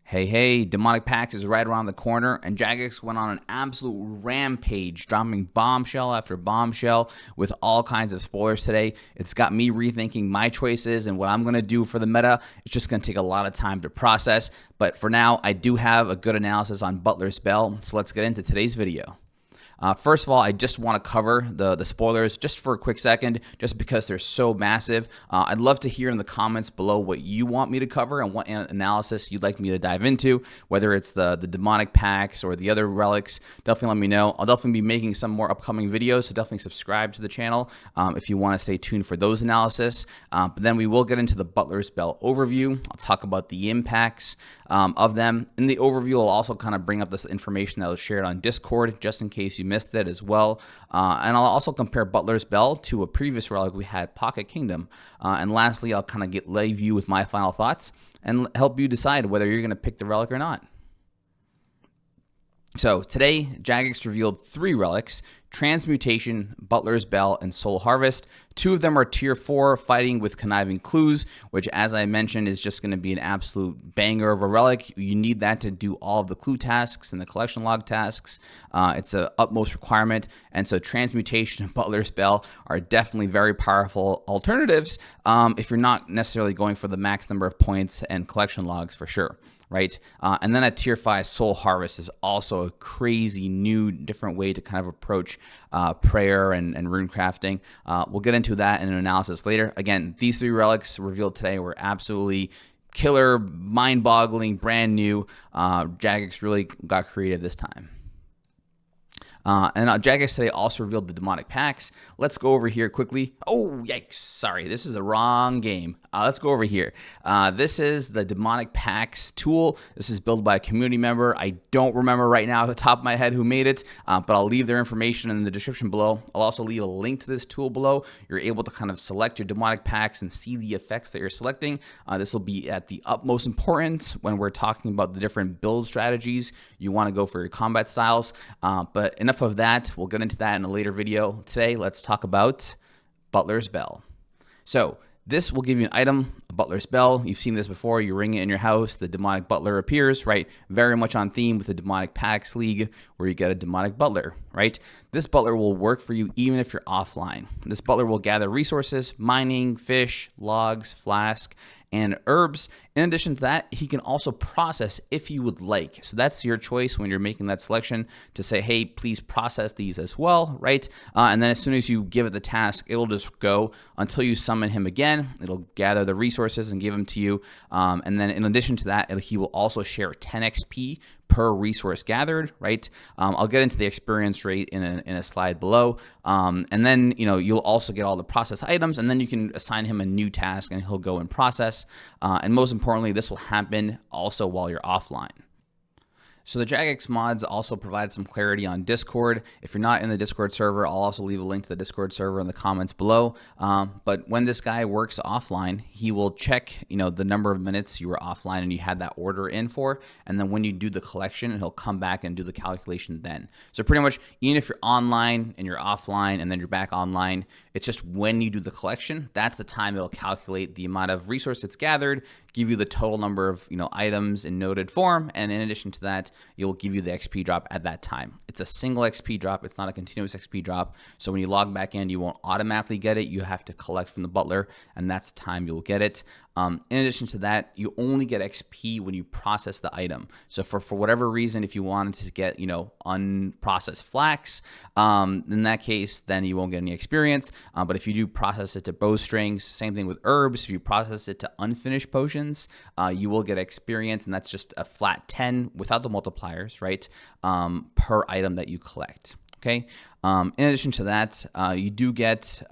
Hey, Demonic Pacts is right around the corner, and Jagex went on an absolute rampage, dropping bombshell after bombshell with all kinds of spoilers today. It's got me rethinking my choices and what I'm going to do for the meta. It's just going to take a lot of time to process, but for now, I do have a good analysis on Butler's Bell, so let's get into today's video. First of all, I just want to cover the spoilers just for a quick second, just because they're so massive. I'd love to hear in the comments below what you want me to cover and what analysis you'd like me to dive into, whether it's the demonic packs or the other relics. Definitely let me know. I'll definitely be making some more upcoming videos, so definitely subscribe to the channel if you want to stay tuned for those analysis. But then we will get into the Butler's Bell overview. I'll talk about the impacts of them. In the overview, I'll also kind of bring up this information that was shared on Discord, just in case you missed it as well. And I'll also compare Butler's Bell to a previous relic we had, Pocket Kingdom. And lastly, I'll kind of leave you with my final thoughts and help you decide whether you're going to pick the relic or not. So today, Jagex revealed 3 relics: Transmutation, Butler's Bell, and Soul Harvest. 2 of them are tier 4, fighting with Conniving Clues, which, as I mentioned, is just going to be an absolute banger of a relic. You need that to do all of the clue tasks and the collection log tasks. It's an utmost requirement, and so Transmutation and Butler's Bell are definitely very powerful alternatives if you're not necessarily going for the max number of points and collection logs for sure. Right, and then at tier 5, Soul Harvest is also a crazy new, different way to kind of approach prayer and rune crafting. We'll get into that in an analysis later. Again, these 3 relics revealed today were absolutely killer, mind-boggling, brand new. Jagex really got creative this time. And Jagex today also revealed the demonic packs. Let's go over here quickly. Oh, yikes. Sorry, this is the wrong game. Let's go over here. This is the demonic packs tool. This is built by a community member. I don't remember right now at the top of my head who made it, but I'll leave their information in the description below. I'll also leave a link to this tool below. You're able to kind of select your demonic packs and see the effects that you're selecting. This will be at the utmost importance when we're talking about the different build strategies you want to go for your combat styles. But enough of that. We'll get into that in a later video. Today, let's talk about Butler's Bell. So this will give you an item, a Butler's Bell. You've seen this before. You ring it in your house, the demonic butler appears, right? Very much on theme with the demonic packs league where you get a demonic butler, right? This butler will work for you even if you're offline. This butler will gather resources, mining, fish, logs, flask, and herbs. In addition to that, he can also process if you would like. So that's your choice when you're making that selection to say, hey, please process these as well, right? And then as soon as you give it the task, it'll just go until you summon him again. It'll gather the resources and give them to you. And then in addition to that, he will also share 10 XP per resource gathered, right? I'll get into the experience rate in a slide below. And then, you'll also get all the process items, and then you can assign him a new task and he'll go and process. And most importantly, this will happen also while you're offline. So the Jagex mods also provide some clarity on Discord. If you're not in the Discord server, I'll also leave a link to the Discord server in the comments below. But when this guy works offline, he will check, the number of minutes you were offline and you had that order in for. And then when you do the collection, he'll come back and do the calculation then. So pretty much, even if you're online and you're offline and then you're back online, it's just when you do the collection, that's the time it'll calculate the amount of resource it's gathered, give you the total number of items in noted form, and in addition to that, you'll give you the XP drop at that time. It's a single XP drop. It's not a continuous XP drop. So when you log back in, you won't automatically get it. You have to collect from the butler, and that's the time you'll get it. In addition to that, you only get XP when you process the item. So for whatever reason, if you wanted to get, unprocessed flax, in that case, then you won't get any experience. But if you do process it to bowstrings, same thing with herbs. If you process it to unfinished potions, you will get experience, and that's just a flat 10 without the multipliers, right, per item that you collect. Okay. In addition to that, you do get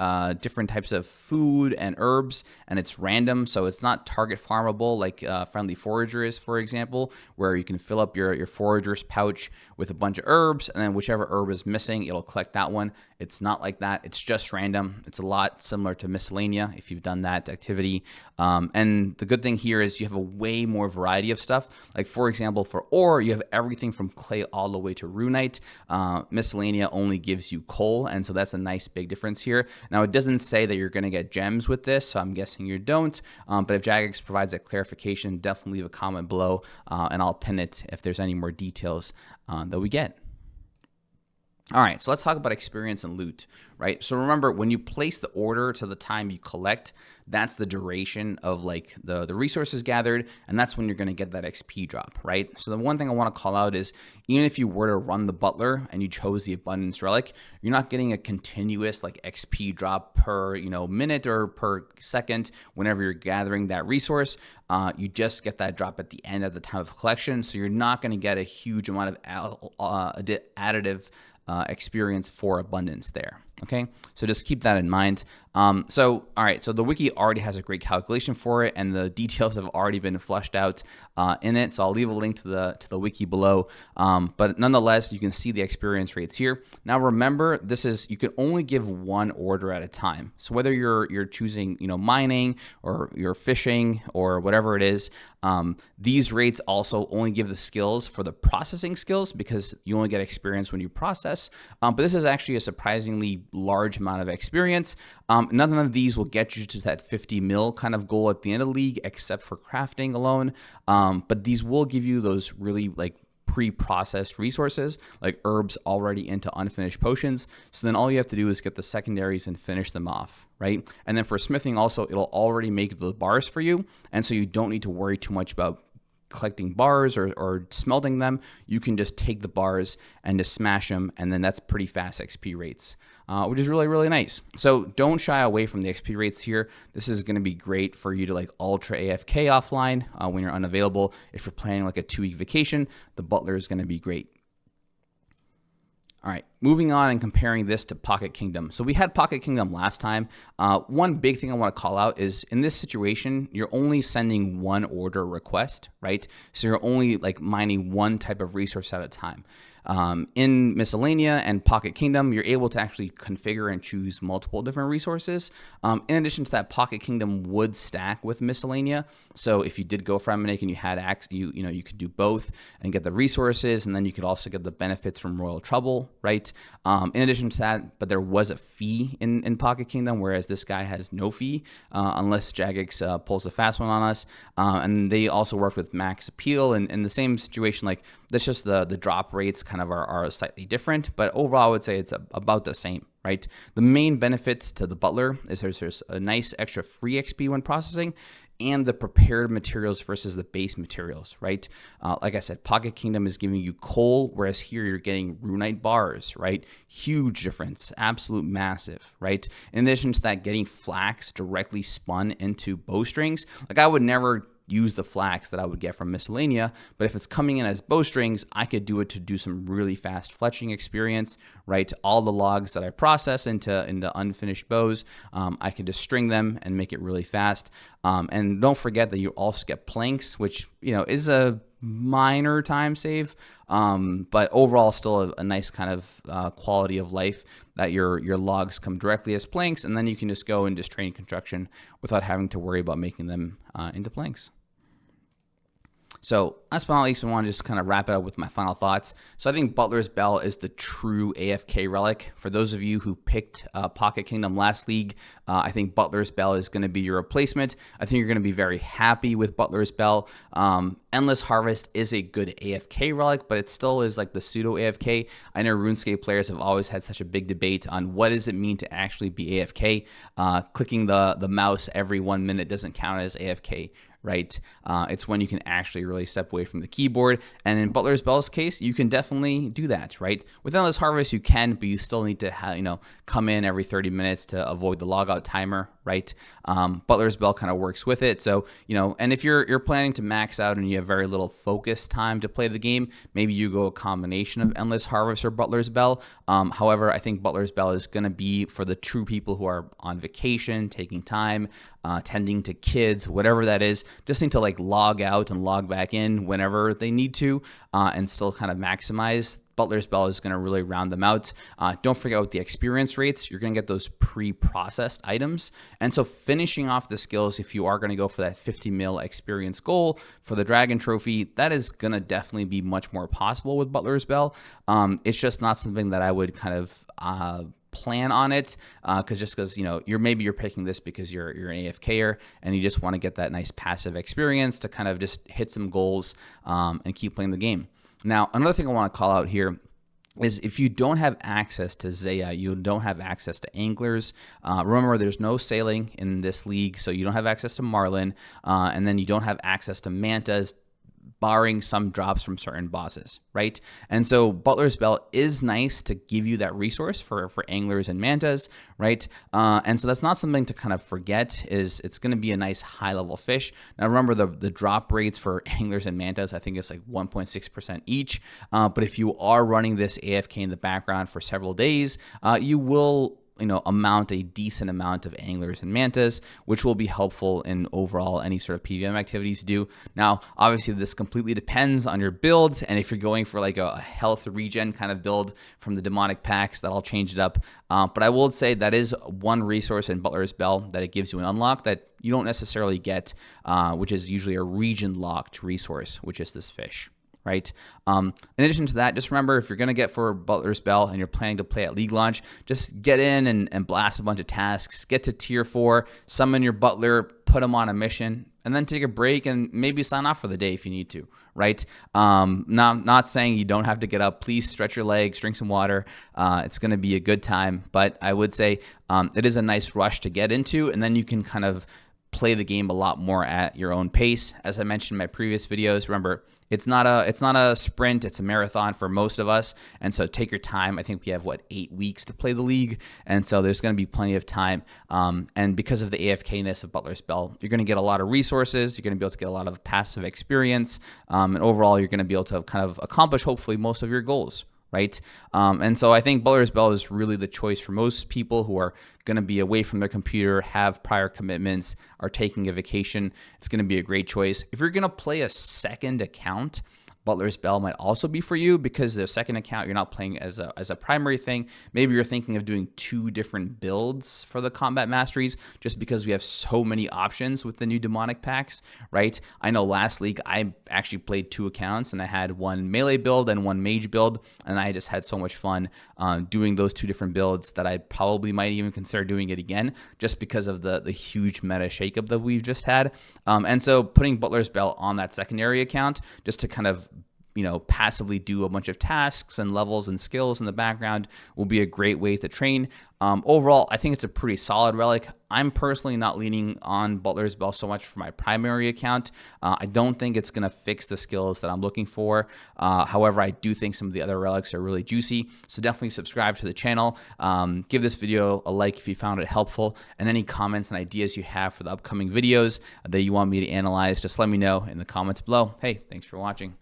different types of food and herbs, and it's random, so it's not target farmable like Friendly Forager is, for example, where you can fill up your forager's pouch with a bunch of herbs, and then whichever herb is missing, it'll collect that one. It's not like that. It's just random. It's a lot similar to Miscellanea if you've done that activity. And the good thing here is you have a way more variety of stuff. Like, for example, for ore, you have everything from clay all the way to runite. Miscellanea only gives gives you coal, and so that's a nice big difference here. Now, it doesn't say that you're going to get gems with this, so I'm guessing you don't, but if Jagex provides that clarification, definitely leave a comment below, and I'll pin it if there's any more details that we get. All right, so let's talk about experience and loot, right? So remember, when you place the order to the time you collect, that's the duration of like the resources gathered, and that's when you're going to get that XP drop, right? So the one thing I want to call out is, even if you were to run the Butler and you chose the Abundance Relic, you're not getting a continuous like XP drop per minute or per second whenever you're gathering that resource. You just get that drop at the end of the time of collection, so you're not going to get a huge amount of additive experience for abundance there. Okay, so just keep that in mind. All right, so the wiki already has a great calculation for it, and the details have already been fleshed out in it. So I'll leave a link to the wiki below. But nonetheless, you can see the experience rates here. Now remember, you can only give one order at a time. So whether you're choosing mining or you're fishing or whatever it is, these rates also only give the skills for the processing skills, because you only get experience when you process. But this is actually a surprisingly large amount of experience. None of these will get you to that 50 mil kind of goal at the end of the league, except for crafting alone. But these will give you those really like pre-processed resources, like herbs already into unfinished potions. So then all you have to do is get the secondaries and finish them off, right? And then for smithing also, it'll already make the bars for you, and so you don't need to worry too much about collecting bars or smelting them. You can just take the bars and just smash them, and then that's pretty fast XP rates, which is really, really nice. So don't shy away from the XP rates here. This is going to be great for you to like ultra AFK offline when you're unavailable. If you're planning like a 2-week vacation, the Butler is going to be great. All right, moving on and comparing this to Pocket Kingdom. So we had Pocket Kingdom last time. One big thing I want to call out is, in this situation, you're only sending one order request, right? So you're only like mining one type of resource at a time. In Miscellanea and Pocket Kingdom, you're able to actually configure and choose multiple different resources. In addition to that, Pocket Kingdom would stack with Miscellanea. So if you did go for Emanate and you had access, you could do both and get the resources, and then you could also get the benefits from Royal Trouble, right? In addition to that, but there was a fee in Pocket Kingdom, whereas this guy has no fee unless Jagex pulls a fast one on us. And they also worked with Max Appeal, and in the same situation, like that's just the drop rates kind of are slightly different, but overall I would say it's about the same, right? The main benefits to the Butler is there's a nice extra free XP when processing, and the prepared materials versus the base materials, right? Like I said, Pocket Kingdom is giving you coal, whereas here you're getting runite bars, right? Huge difference, absolute massive, right? In addition to that, getting flax directly spun into bowstrings. Like, I would never use the flax that I would get from Miscellanea, but if it's coming in as bowstrings, I could do it to do some really fast fletching experience, right? All the logs that I process into unfinished bows, I could just string them and make it really fast. And don't forget that you also get planks, which is a minor time save, but overall still a nice kind of quality of life, that your logs come directly as planks, and then you can just go and just train construction without having to worry about making them into planks. So last but not least, I want to just kind of wrap it up with my final thoughts. So I think Butler's Bell is the true AFK relic. For those of you who picked Pocket Kingdom last league, I think Butler's Bell is going to be your replacement. I think you're going to be very happy with Butler's Bell. Endless Harvest is a good AFK relic, but it still is like the pseudo AFK. I know RuneScape players have always had such a big debate on what does it mean to actually be AFK. Clicking the mouse every 1 minute doesn't count as AFK, right? It's when you can actually really step away from the keyboard. And in Butler's Bell's case, you can definitely do that, right? With Endless Harvest, you can, but you still need to come in every 30 minutes to avoid the logout timer, right? Butler's Bell kind of works with it. So, and if you're planning to max out and you have very little focus time to play the game, maybe you go a combination of Endless Harvest or Butler's Bell. However, I think Butler's Bell is going to be for the true people who are on vacation, taking time, tending to kids, whatever that is, just need to like log out and log back in whenever they need to, and still kind of maximize. Butler's Bell is going to really round them out. Don't forget with the experience rates, you're going to get those pre-processed items. And so finishing off the skills, if you are going to go for that 50 mil experience goal for the Dragon Trophy, that is going to definitely be much more possible with Butler's Bell. It's just not something that I would kind of plan on it, because you know maybe you're picking this because you're an AFKer and you just want to get that nice passive experience to kind of just hit some goals and keep playing the game. Now, another thing I want to call out here is if you don't have access to Zaya, you don't have access to anglers. Remember, there's no sailing in this league, so you don't have access to marlin, and then you don't have access to mantas, barring some drops from certain bosses, right? And so Butler's Bell is nice to give you that resource for anglers and mantas, right? And so that's not something to kind of forget. It's going to be a nice high-level fish. Now remember, the drop rates for anglers and mantas, I think it's like 1.6% each. But if you are running this AFK in the background for several days, you will amount a decent amount of anglers and mantas, which will be helpful in overall any sort of PVM activities you do. Now, obviously, this completely depends on your builds, and if you're going for like a health regen kind of build from the demonic packs, that'll change it up. But I will say that is one resource in Butler's Bell that it gives you an unlock that you don't necessarily get, which is usually a region locked resource, which is this fish. Right. In addition to that, just remember, if you're going to get for Butler's Bell and you're planning to play at league launch, just get in and blast a bunch of tasks, get to tier 4, summon your Butler, put him on a mission, and then take a break and maybe sign off for the day if you need to. Right. Not saying you don't have to get up. Please stretch your legs, drink some water. It's going to be a good time. But I would say it is a nice rush to get into, and then you can kind of play the game a lot more at your own pace. As I mentioned in my previous videos, remember, it's not a sprint, it's a marathon for most of us. And so take your time. I think we have 8 weeks to play the league. And so there's going to be plenty of time. And because of the AFK-ness of Butler's Bell, you're going to get a lot of resources. You're going to be able to get a lot of passive experience. And overall, you're going to be able to kind of accomplish, hopefully, most of your goals. Right. And so I think Butler's Bell is really the choice for most people who are going to be away from their computer, have prior commitments, are taking a vacation. It's going to be a great choice. If you're going to play a second account, Butler's Bell might also be for you, because the second account you're not playing as a primary thing. Maybe you're thinking of doing 2 different builds for the combat masteries, just because we have so many options with the new demonic packs, right? I know last league I actually played 2 accounts, and I had one melee build and one mage build, and I just had so much fun doing those 2 different builds that I probably might even consider doing it again, just because of the huge meta shakeup that we've just had. And so putting Butler's Bell on that secondary account just to kind of passively do a bunch of tasks and levels and skills in the background will be a great way to train. Overall, I think it's a pretty solid relic. I'm personally not leaning on Butler's Bell so much for my primary account. I don't think it's going to fix the skills that I'm looking for. However, I do think some of the other relics are really juicy. So definitely subscribe to the channel. Give this video a like if you found it helpful, and any comments and ideas you have for the upcoming videos that you want me to analyze, just let me know in the comments below. Hey, thanks for watching.